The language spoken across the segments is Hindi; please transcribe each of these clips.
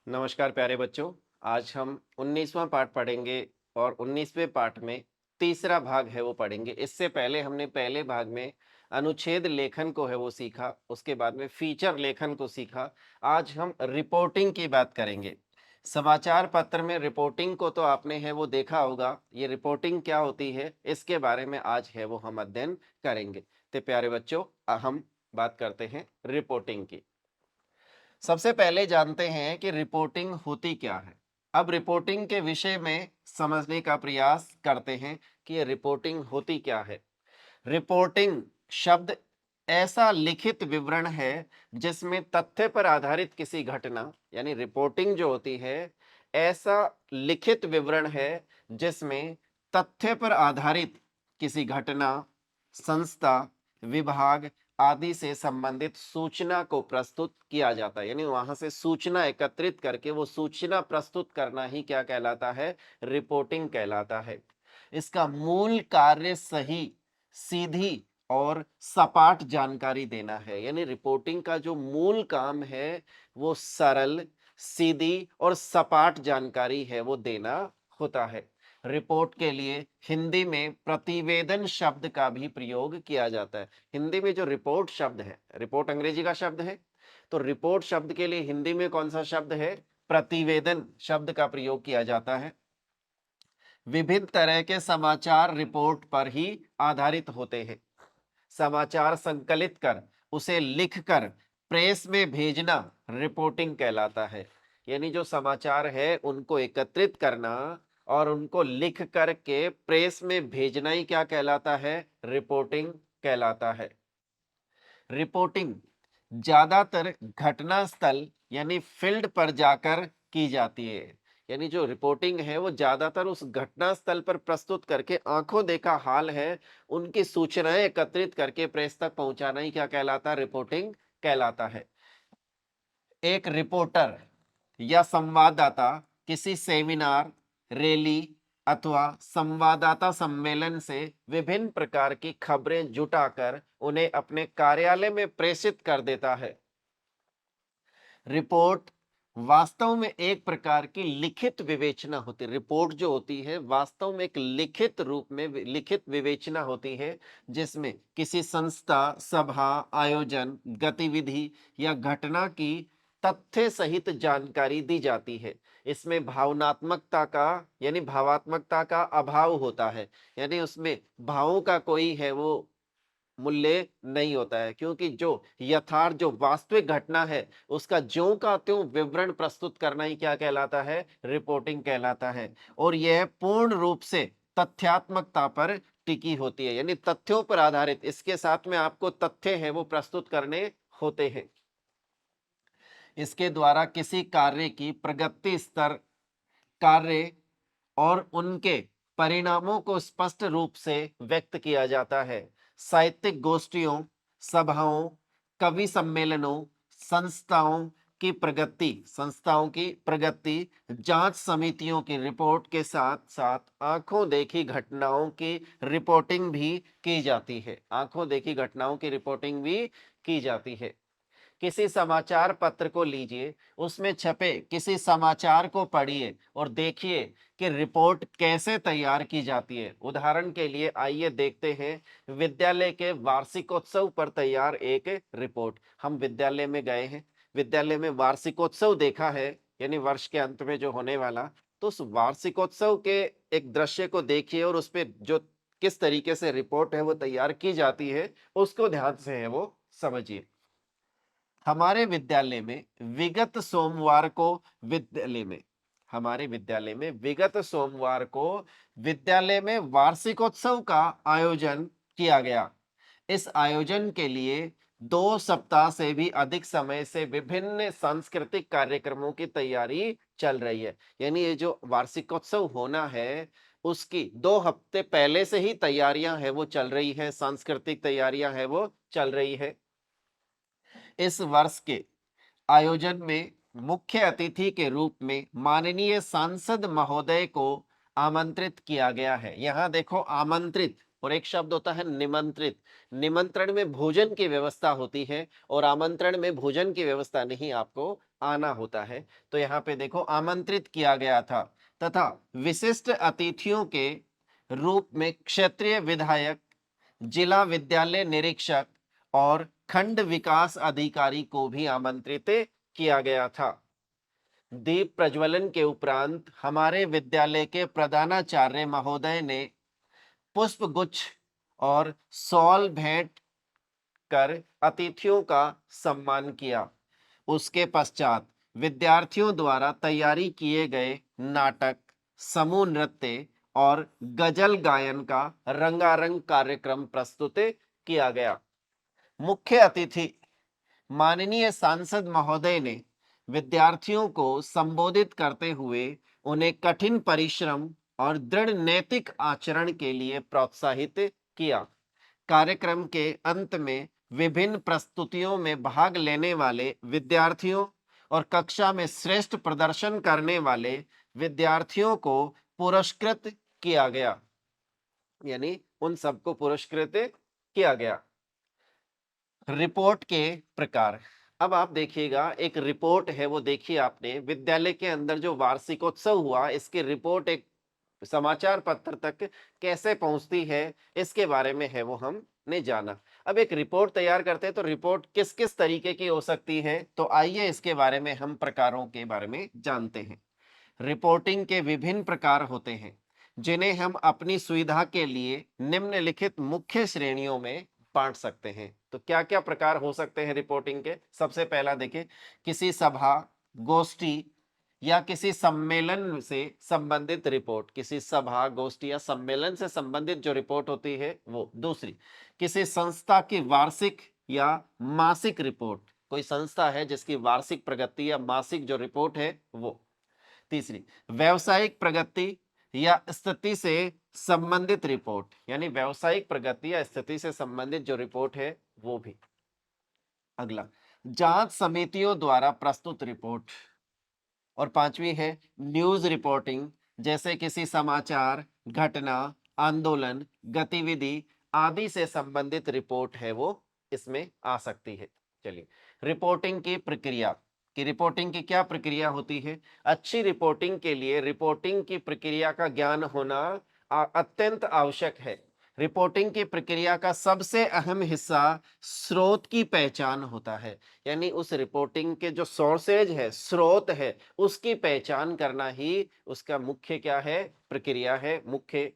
नमस्कार प्यारे बच्चों। आज हम 19वां पाठ पढ़ेंगे और 19वें पाठ में तीसरा भाग है वो पढ़ेंगे। इससे पहले हमने पहले भाग में अनुच्छेद लेखन को है वो सीखा, उसके बाद में फीचर लेखन को सीखा। आज हम रिपोर्टिंग की बात करेंगे। समाचार पत्र में रिपोर्टिंग को तो आपने है वो देखा होगा। ये रिपोर्टिंग क्या होती है इसके बारे में आज है वो हम अध्ययन करेंगे। तो प्यारे बच्चों, हम बात करते हैं रिपोर्टिंग की। सबसे पहले जानते हैं कि रिपोर्टिंग होती क्या है। अब रिपोर्टिंग के विषय में समझने का प्रयास करते हैं कि ये रिपोर्टिंग होती क्या है। रिपोर्टिंग शब्द ऐसा लिखित विवरण है जिसमें तथ्य पर आधारित किसी घटना, यानी रिपोर्टिंग जो होती है ऐसा लिखित विवरण है जिसमें तथ्य पर आधारित किसी घटना, संस्था, विभाग आदि से संबंधित सूचना को प्रस्तुत किया जाता है। यानी वहां से सूचना एकत्रित करके वो सूचना प्रस्तुत करना ही क्या कहलाता है, रिपोर्टिंग कहलाता है। इसका मूल कार्य सही, सीधी और सपाट जानकारी देना है। यानी रिपोर्टिंग का जो मूल काम है वो सरल, सीधी और सपाट जानकारी है वो देना होता है। रिपोर्ट के लिए हिंदी में प्रतिवेदन शब्द का भी प्रयोग किया जाता है। हिंदी में जो रिपोर्ट शब्द है, रिपोर्ट अंग्रेजी का शब्द है, तो रिपोर्ट शब्द के लिए हिंदी में कौन सा शब्द है, प्रतिवेदन शब्द का प्रयोग किया जाता है। विभिन्न तरह के समाचार रिपोर्ट पर ही आधारित होते हैं। समाचार संकलित कर उसे लिखकर प्रेस में भेजना रिपोर्टिंग कहलाता है। यानी जो समाचार है उनको एकत्रित करना और उनको लिख करके प्रेस में भेजना ही क्या कहलाता है, रिपोर्टिंग कहलाता है। रिपोर्टिंग ज्यादातर घटना स्थल यानी फील्ड पर जाकर की जाती है। यानी जो रिपोर्टिंग है वो ज्यादातर उस घटना स्थल पर प्रस्तुत करके आंखों देखा हाल है उनकी सूचनाएं एकत्रित करके प्रेस तक पहुंचाना ही क्या कहलाता है, रिपोर्टिंग कहलाता है। एक रिपोर्टर या संवाददाता किसी सेमिनार, रैली अथवा संवाददाता सम्मेलन से विभिन्न प्रकार की खबरें जुटाकर उन्हें अपने कार्यालय में प्रेषित कर देता है। रिपोर्ट वास्तव में एक प्रकार की लिखित विवेचना होती है। रिपोर्ट जो होती है वास्तव में एक लिखित रूप में लिखित विवेचना होती है जिसमें किसी संस्था, सभा, आयोजन, गतिविधि या घटना की तथ्य सहित जानकारी दी जाती है। इसमें भावनात्मकता का यानी भावात्मकता का अभाव होता है। यानी उसमें भावों का कोई है वो मूल्य नहीं होता है, क्योंकि जो यथार्थ जो वास्तविक घटना है उसका ज्यों का त्यों विवरण प्रस्तुत करना ही क्या कहलाता है, रिपोर्टिंग कहलाता है। और यह पूर्ण रूप से तथ्यात्मकता पर टिकी होती है। यानी तथ्यों पर आधारित, इसके साथ में आपको तथ्य है वो प्रस्तुत करने होते हैं। इसके द्वारा किसी कार्य की प्रगति स्तर, कार्य और उनके परिणामों को स्पष्ट रूप से व्यक्त किया जाता है। साहित्यिक गोष्ठियों, सभाओं, कवि सम्मेलनों, संस्थाओं की प्रगति, जांच समितियों की रिपोर्ट के साथ साथ आंखों देखी घटनाओं की रिपोर्टिंग भी की जाती है। आंखों देखी घटनाओं की रिपोर्टिंग भी की जाती है। किसी समाचार पत्र को लीजिए, उसमें छपे किसी समाचार को पढ़िए और देखिए कि रिपोर्ट कैसे तैयार की जाती है। उदाहरण के लिए आइए देखते हैं विद्यालय के वार्षिकोत्सव पर तैयार एक रिपोर्ट। हम विद्यालय में गए हैं, विद्यालय में वार्षिकोत्सव देखा है, यानी वर्ष के अंत में जो होने वाला, तो उस वार्षिकोत्सव के एक दृश्य को देखिए और उस पे जो किस तरीके से रिपोर्ट है वो तैयार की जाती है उसको ध्यान से है वो समझिए। हमारे विद्यालय में विगत सोमवार को विद्यालय में हमारे विद्यालय में विगत सोमवार को विद्यालय में वार्षिकोत्सव का आयोजन किया गया। इस आयोजन के लिए 2 सप्ताह से भी अधिक समय से विभिन्न सांस्कृतिक कार्यक्रमों की तैयारी चल रही है। यानी ये जो वार्षिकोत्सव होना है उसकी 2 हफ्ते पहले से ही तैयारियां है वो चल रही है, सांस्कृतिक तैयारियां है वो चल रही है। इस वर्ष के आयोजन में मुख्य अतिथि के रूप में माननीय सांसद महोदय को आमंत्रित किया गया है। यहाँ देखो आमंत्रित और एक शब्द होता है निमंत्रित। निमंत्रण में भोजन की व्यवस्था होती है और आमंत्रण में भोजन की व्यवस्था नहीं आपको आना होता है। तो यहाँ पे देखो आमंत्रित किया गया था तथा विशिष्ट अतिथियों के रूप में क्षेत्रीय विधायक, जिला विद्यालय निरीक्षक और खंड विकास अधिकारी को भी आमंत्रित किया गया था। दीप प्रज्वलन के उपरांत हमारे विद्यालय के प्रधानाचार्य महोदय ने पुष्प गुच्छ और शॉल भेंट कर अतिथियों का सम्मान किया। उसके पश्चात विद्यार्थियों द्वारा तैयारी किए गए नाटक, समूह नृत्य और गजल गायन का रंगारंग कार्यक्रम प्रस्तुत किया गया। मुख्य अतिथि माननीय सांसद महोदय ने विद्यार्थियों को संबोधित करते हुए उन्हें कठिन परिश्रम और दृढ़ नैतिक आचरण के लिए प्रोत्साहित किया। कार्यक्रम के अंत में विभिन्न प्रस्तुतियों में भाग लेने वाले विद्यार्थियों और कक्षा में श्रेष्ठ प्रदर्शन करने वाले विद्यार्थियों को पुरस्कृत किया गया, यानी उन सबको पुरस्कृत किया गया। रिपोर्ट के प्रकार। अब आप देखिएगा, एक रिपोर्ट है वो देखिए आपने, विद्यालय के अंदर जो वार्षिकोत्सव हुआ इसकी रिपोर्ट एक समाचार पत्र तक कैसे पहुंचती है इसके बारे में है वो हमने जाना। अब एक रिपोर्ट तैयार करते हैं तो रिपोर्ट किस किस तरीके की हो सकती है, तो आइए इसके बारे में हम प्रकारों के बारे में जानते हैं। रिपोर्टिंग के विभिन्न प्रकार होते हैं जिन्हें हम अपनी सुविधा के लिए निम्नलिखित मुख्य श्रेणियों में बांट सकते हैं। तो क्या क्या प्रकार हो सकते हैं रिपोर्टिंग के? सबसे पहला देखिए, किसी सभा, गोष्ठी या किसी सम्मेलन से संबंधित रिपोर्ट। किसी सभा, गोष्ठी या सम्मेलन से संबंधित जो रिपोर्ट होती है वो। दूसरी, किसी संस्था की वार्षिक या मासिक रिपोर्ट। कोई संस्था है जिसकी वार्षिक प्रगति या मासिक जो रिपोर्ट है वो। तीसरी, व्यावसायिक प्रगति या स्थिति से संबंधित रिपोर्ट, यानी व्यावसायिक प्रगति या स्थिति से संबंधित जो रिपोर्ट है वो भी। अगला, जांच समितियों द्वारा प्रस्तुत रिपोर्ट। और पांचवी है न्यूज रिपोर्टिंग, जैसे किसी समाचार, घटना, आंदोलन, गतिविधि आदि से संबंधित रिपोर्ट है वो इसमें आ सकती है। चलिए, रिपोर्टिंग की प्रक्रिया। कि रिपोर्टिंग की क्या प्रक्रिया होती है? अच्छी रिपोर्टिंग के लिए रिपोर्टिंग की प्रक्रिया का ज्ञान होना अत्यंत आवश्यक है। रिपोर्टिंग की प्रक्रिया का सबसे अहम हिस्सा स्रोत की पहचान होता है, यानी उस रिपोर्टिंग के जो सोर्सेज है, स्रोत है, उसकी पहचान करना ही उसका मुख्य क्या है? प्रक्रिया है, मुख्य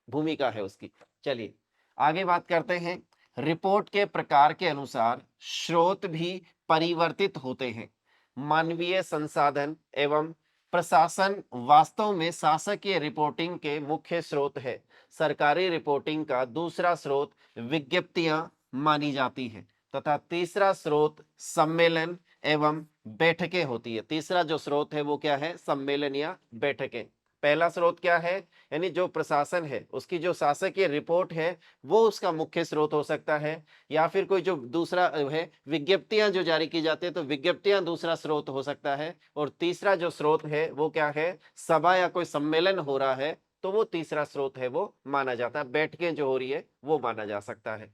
भूमिका है उसकी। चलिए आगे बात करते हैं। रिपोर्ट के प्रकार के अनुसार स्रोत भी परिवर्तित होते हैं। मानवीय संसाधन एवं प्रशासन वास्तव में शासकीय रिपोर्टिंग के मुख्य स्रोत है। सरकारी रिपोर्टिंग का दूसरा स्रोत विज्ञप्तियां मानी जाती है तथा तीसरा स्रोत सम्मेलन एवं बैठकें होती है। तीसरा जो स्रोत है वो क्या है? सम्मेलन या बैठकें। पहला स्रोत क्या है? यानी जो प्रशासन है उसकी जो शासकीय रिपोर्ट है वो उसका मुख्य स्रोत हो सकता है, या फिर कोई जो दूसरा है विज्ञप्तियां जो जारी की जाती है तो विज्ञप्तियां दूसरा स्रोत हो सकता है। और तीसरा जो स्रोत है वो क्या है? सभा या कोई सम्मेलन हो रहा है तो वो तीसरा स्रोत है वो माना जाता है। बैठकें जो हो रही है वो माना जा सकता है।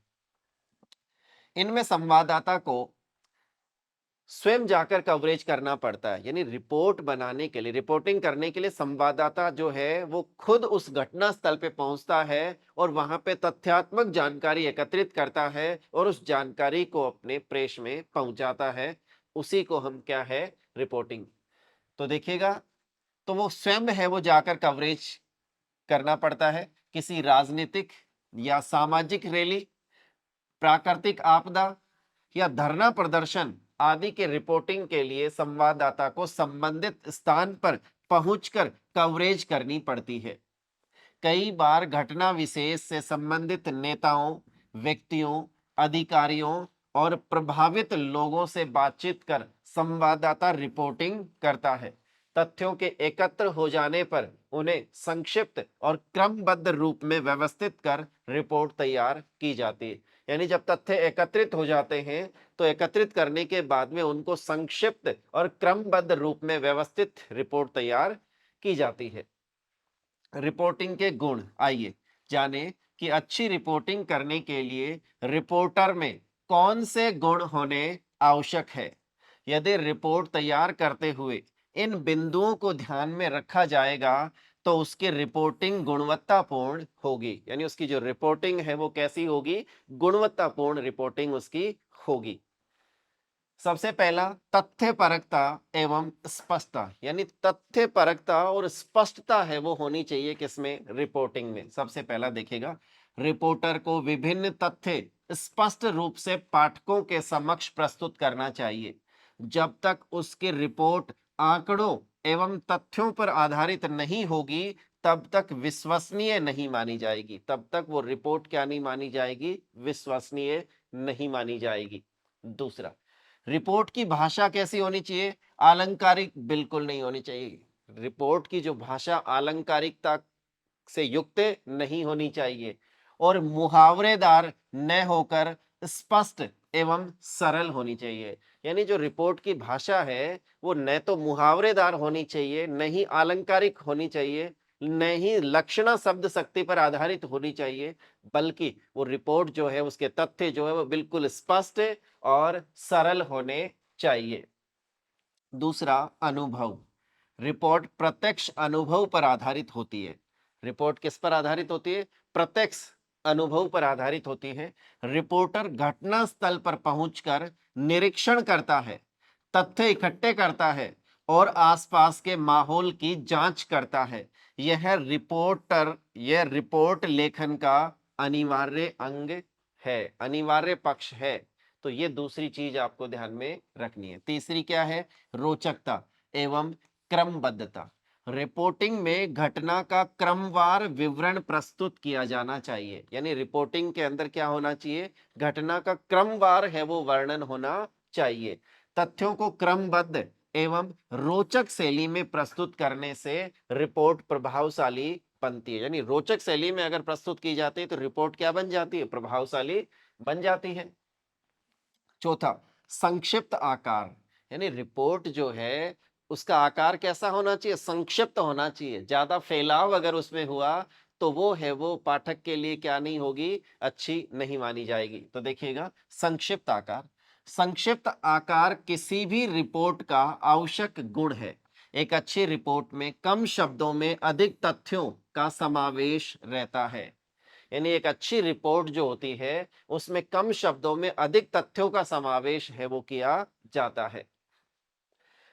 इनमें संवाददाता को स्वयं जाकर कवरेज करना पड़ता है, यानी रिपोर्ट बनाने के लिए, रिपोर्टिंग करने के लिए संवाददाता जो है वो खुद उस घटना स्थल पे पहुंचता है और वहां पे तथ्यात्मक जानकारी एकत्रित करता है और उस जानकारी को अपने प्रेस में पहुंचाता है। उसी को हम क्या है? रिपोर्टिंग। तो देखिएगा, तो वो स्वयं है वो जाकर कवरेज करना पड़ता है। किसी राजनीतिक या सामाजिक रैली, प्राकृतिक आपदा या धरना प्रदर्शन आदि के रिपोर्टिंग के लिए संवाददाता को संबंधित स्थान पर पहुंचकर कवरेज करनी पड़ती है। कई बार घटना विशेष से संबंधित नेताओं, व्यक्तियों, अधिकारियों और प्रभावित लोगों से बातचीत कर संवाददाता रिपोर्टिंग करता है। तथ्यों के एकत्र हो जाने पर उन्हें संक्षिप्त और क्रमबद्ध रूप में व्यवस्थित कर रिपोर्ट तैयार की जाती है। यानी जब तथ्य एकत्रित हो जाते हैं तो एकत्रित करने के बाद में उनको संक्षिप्त और क्रमबद्ध रूप में व्यवस्थित रिपोर्ट तैयार की जाती है। रिपोर्टिंग के गुण आइए जाने कि अच्छी रिपोर्टिंग करने के लिए रिपोर्टर में कौन से गुण होने आवश्यक है। यदि रिपोर्ट तैयार करते हुए इन बिंदुओं को ध्यान में रखा जाएगा तो उसकी रिपोर्टिंग गुणवत्तापूर्ण होगी। यानी उसकी जो रिपोर्टिंग है वो कैसी होगी? गुणवत्तापूर्ण रिपोर्टिंग उसकी होगी। सबसे पहला तथ्यपरकता एवं स्पष्टता, यानी तथ्यपरकता और स्पष्टता है वो होनी चाहिए किसमें? रिपोर्टिंग में। सबसे पहला देखिएगा, रिपोर्टर को विभिन्न तथ्य स्पष्ट रूप से पाठकों के समक्ष प्रस्तुत करना चाहिए। जब तक उसकी रिपोर्ट आंकड़ों एवं तथ्यों पर आधारित नहीं होगी तब तक विश्वसनीय नहीं मानी जाएगी। तब तक वो रिपोर्ट क्या नहीं मानी जाएगी? विश्वसनीय नहीं मानी जाएगी। दूसरा, रिपोर्ट की भाषा कैसी होनी चाहिए? आलंकारिक बिल्कुल नहीं होनी चाहिए। रिपोर्ट की जो भाषा आलंकारिकता से युक्त नहीं होनी चाहिए और मुहावरेदार न होकर स्पष्ट एवं सरल होनी चाहिए। यानी जो रिपोर्ट की भाषा है वो न तो मुहावरेदार होनी चाहिए, न ही आलंकारिक होनी चाहिए, न ही लक्षणा शब्द शक्ति पर आधारित होनी चाहिए, बल्कि वो रिपोर्ट जो है उसके तथ्य जो है वो बिल्कुल स्पष्ट और सरल होने चाहिए। दूसरा, अनुभव। रिपोर्ट प्रत्यक्ष अनुभव पर आधारित होती है। रिपोर्ट किस पर आधारित होती है? प्रत्यक्ष अनुभव पर आधारित होती है। रिपोर्टर घटना स्थल पर पहुंचकर निरीक्षण करता है, तथ्य इकट्ठे करता है और आसपास के माहौल की जांच करता है। यह रिपोर्ट लेखन का अनिवार्य अंग है, अनिवार्य पक्ष है। तो ये दूसरी चीज आपको ध्यान में रखनी है। तीसरी क्या है? रोचकता एवं क्रमबद्धता। रिपोर्टिंग में घटना का क्रमवार विवरण प्रस्तुत किया जाना चाहिए। यानी रिपोर्टिंग के अंदर क्या होना चाहिए? घटना का क्रमवार है वो वर्णन होना चाहिए। तथ्यों को क्रमबद्ध एवं रोचक शैली में प्रस्तुत करने से रिपोर्ट प्रभावशाली बनती है। यानी रोचक शैली में अगर प्रस्तुत की जाती है तो रिपोर्ट क्या बन जाती है? प्रभावशाली बन जाती है। चौथा, संक्षिप्त आकार। यानी रिपोर्ट जो है उसका आकार कैसा होना चाहिए? संक्षिप्त होना चाहिए। ज्यादा फैलाव अगर उसमें हुआ तो वो पाठक के लिए क्या नहीं होगी? अच्छी नहीं मानी जाएगी। तो देखिएगा, संक्षिप्त आकार। संक्षिप्त आकार किसी भी रिपोर्ट का आवश्यक गुण है। एक अच्छी रिपोर्ट में कम शब्दों में अधिक तथ्यों का समावेश रहता है। यानी एक अच्छी रिपोर्ट जो होती है उसमें कम शब्दों में अधिक तथ्यों का समावेश है वो किया जाता है।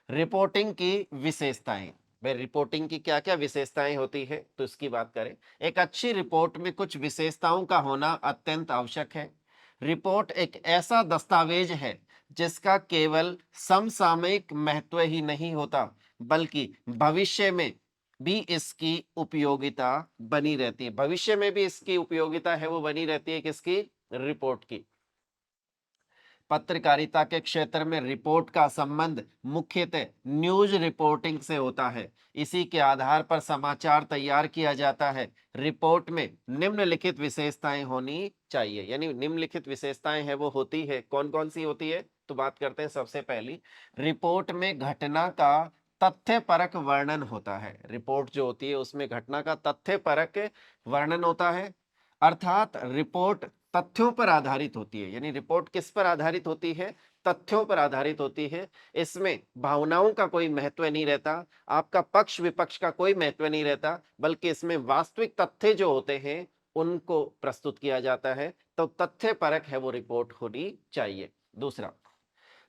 रिपोर्टिंग की विशेषताएं। भाई रिपोर्टिंग की क्या क्या विशेषताएं होती है तो इसकी बात करें। एक अच्छी रिपोर्ट में कुछ विशेषताओं का होना अत्यंत आवश्यक है। रिपोर्ट एक ऐसा दस्तावेज है जिसका केवल समसामयिक महत्व ही नहीं होता बल्कि भविष्य में भी इसकी उपयोगिता बनी रहती है। भविष्य में भी इसकी उपयोगिता है वो बनी रहती है। किसकी? रिपोर्ट की। पत्रकारिता के क्षेत्र में रिपोर्ट का संबंध मुख्यतः न्यूज रिपोर्टिंग से होता है। इसी के आधार पर समाचार तैयार किया जाता है। रिपोर्ट में निम्नलिखित विशेषताएं होनी चाहिए। यानी निम्नलिखित विशेषताएं है वो होती है। कौन कौन सी होती है तो बात करते हैं। सबसे पहली, रिपोर्ट में घटना का तथ्यपरक वर्णन होता है। रिपोर्ट जो होती है उसमें घटना का तथ्यपरक वर्णन होता है। अर्थात रिपोर्ट तथ्यों पर आधारित होती है। यानी रिपोर्ट किस पर आधारित होती है? तथ्यों पर आधारित होती है। इसमें भावनाओं का कोई महत्व नहीं रहता, आपका पक्ष विपक्ष का कोई महत्व नहीं रहता, बल्कि इसमें वास्तविक तथ्य जो होते हैं उनको प्रस्तुत किया जाता है। तो तथ्य परक है वो रिपोर्ट होनी चाहिए। दूसरा,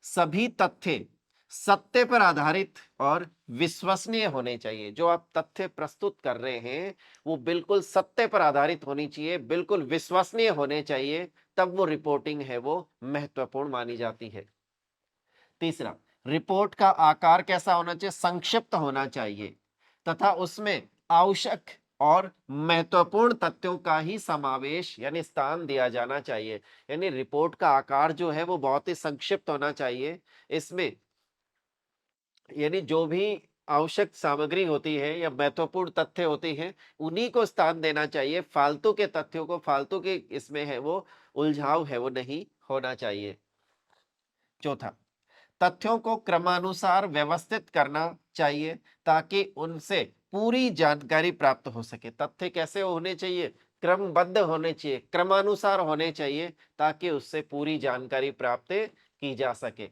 सभी तथ्य सत्य पर आधारित और विश्वसनीय होने चाहिए। जो आप तथ्य प्रस्तुत कर रहे हैं वो बिल्कुल सत्य पर आधारित होनी चाहिए, बिल्कुल विश्वसनीय होने चाहिए, तब वो रिपोर्टिंग है वो महत्वपूर्ण मानी जाती है। तीसरा, रिपोर्ट का आकार कैसा होना चाहिए? संक्षिप्त होना चाहिए तथा उसमें आवश्यक और महत्वपूर्ण तथ्यों का ही समावेश यानी स्थान दिया जाना चाहिए। यानी रिपोर्ट का आकार जो है वो बहुत ही संक्षिप्त होना चाहिए। इसमें यानी जो भी आवश्यक सामग्री होती है या महत्वपूर्ण तथ्य होते हैं उन्हीं को स्थान देना चाहिए। फालतू के तथ्यों को, फालतू के इसमें है वो उलझाव है वो नहीं होना चाहिए। चौथा, तथ्यों को क्रमानुसार व्यवस्थित करना चाहिए ताकि उनसे पूरी जानकारी प्राप्त हो सके। तथ्य कैसे होने चाहिए? क्रमबद्ध होने चाहिए, क्रमानुसार होने चाहिए ताकि उससे पूरी जानकारी प्राप्त की जा सके।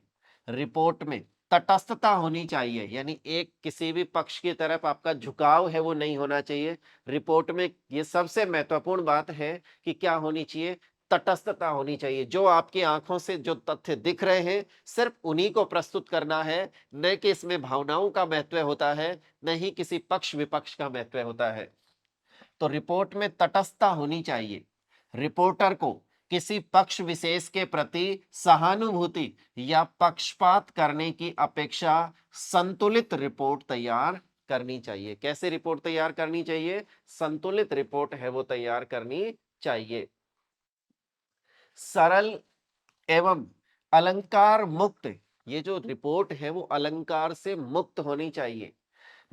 रिपोर्ट में तटस्थता होनी चाहिए, यानी एक किसी भी पक्ष की तरफ आपका झुकाव है वो नहीं होना चाहिए। रिपोर्ट में ये सबसे महत्वपूर्ण बात है कि क्या होनी चाहिए, तटस्थता होनी चाहिए। जो आपकी आंखों से जो तथ्य दिख रहे हैं सिर्फ उन्हीं को प्रस्तुत करना है, न कि इसमें भावनाओं का महत्व होता है, न ही किसी पक्ष विपक्ष का महत्व होता है। तो रिपोर्ट में तटस्थता होनी चाहिए। रिपोर्टर को किसी पक्ष विशेष के प्रति सहानुभूति या पक्षपात करने की अपेक्षा संतुलित रिपोर्ट तैयार करनी चाहिए। कैसे रिपोर्ट तैयार करनी चाहिए? संतुलित रिपोर्ट है वो तैयार करनी चाहिए। सरल एवं अलंकार मुक्त, ये जो रिपोर्ट है वो अलंकार से मुक्त होनी चाहिए।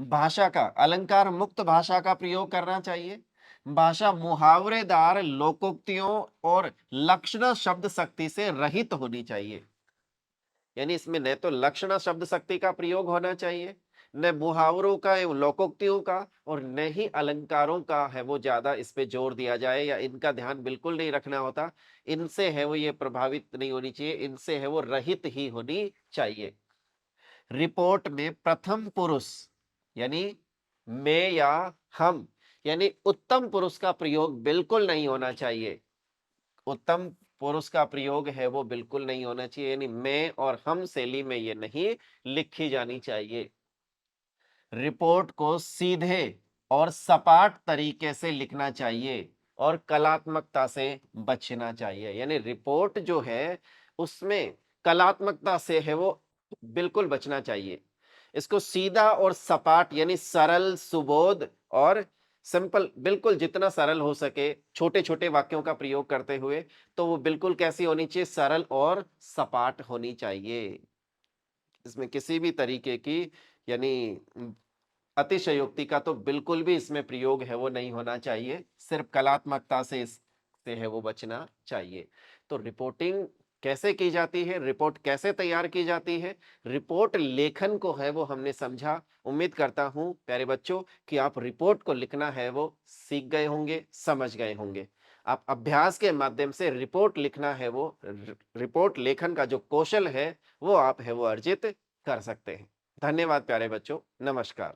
भाषा का अलंकार मुक्त भाषा का प्रयोग करना चाहिए। भाषा मुहावरेदार लोकोक्तियों और लक्षण शब्द शक्ति से रहित होनी चाहिए। यानी इसमें न तो लक्षण शब्द शक्ति का प्रयोग होना चाहिए, न मुहावरों का एवं लोकोक्तियों का, और न ही अलंकारों का है वो ज्यादा इस पे जोर दिया जाए, या इनका ध्यान बिल्कुल नहीं रखना होता। इनसे है वो ये प्रभावित नहीं होनी चाहिए, इनसे है वो रहित ही होनी चाहिए। रिपोर्ट में प्रथम पुरुष यानी मैं या हम, यानी उत्तम पुरुष का प्रयोग बिल्कुल नहीं होना चाहिए। उत्तम पुरुष का प्रयोग है वो बिल्कुल नहीं होना चाहिए, यानी मैं और हम शैली में ये नहीं लिखी जानी चाहिए। रिपोर्ट को सीधे और सपाट तरीके से लिखना चाहिए और कलात्मकता से बचना चाहिए। यानी रिपोर्ट जो है उसमें कलात्मकता से है वो बिल्कुल बचना चाहिए। इसको सीधा और सपाट यानी सरल, सुबोध और सिंपल, बिल्कुल जितना सरल हो सके, छोटे-छोटे वाक्यों का प्रयोग करते हुए, तो वो बिल्कुल कैसी होनी चाहिए? सरल और सपाट होनी चाहिए। इसमें किसी भी तरीके की यानी अतिशयोक्ति का तो बिल्कुल भी इसमें प्रयोग है वो नहीं होना चाहिए। सिर्फ कलात्मकता से इससे है वो बचना चाहिए। तो रिपोर्टिंग कैसे की जाती है? रिपोर्ट कैसे तैयार की जाती है? रिपोर्ट लेखन को है वो हमने समझा। उम्मीद करता हूँ प्यारे बच्चों कि आप रिपोर्ट को लिखना है वो सीख गए होंगे, समझ गए होंगे। आप अभ्यास के माध्यम से रिपोर्ट लिखना है वो रिपोर्ट लेखन का जो कौशल है वो आप है वो अर्जित कर सकते हैं। धन्यवाद प्यारे बच्चों, नमस्कार।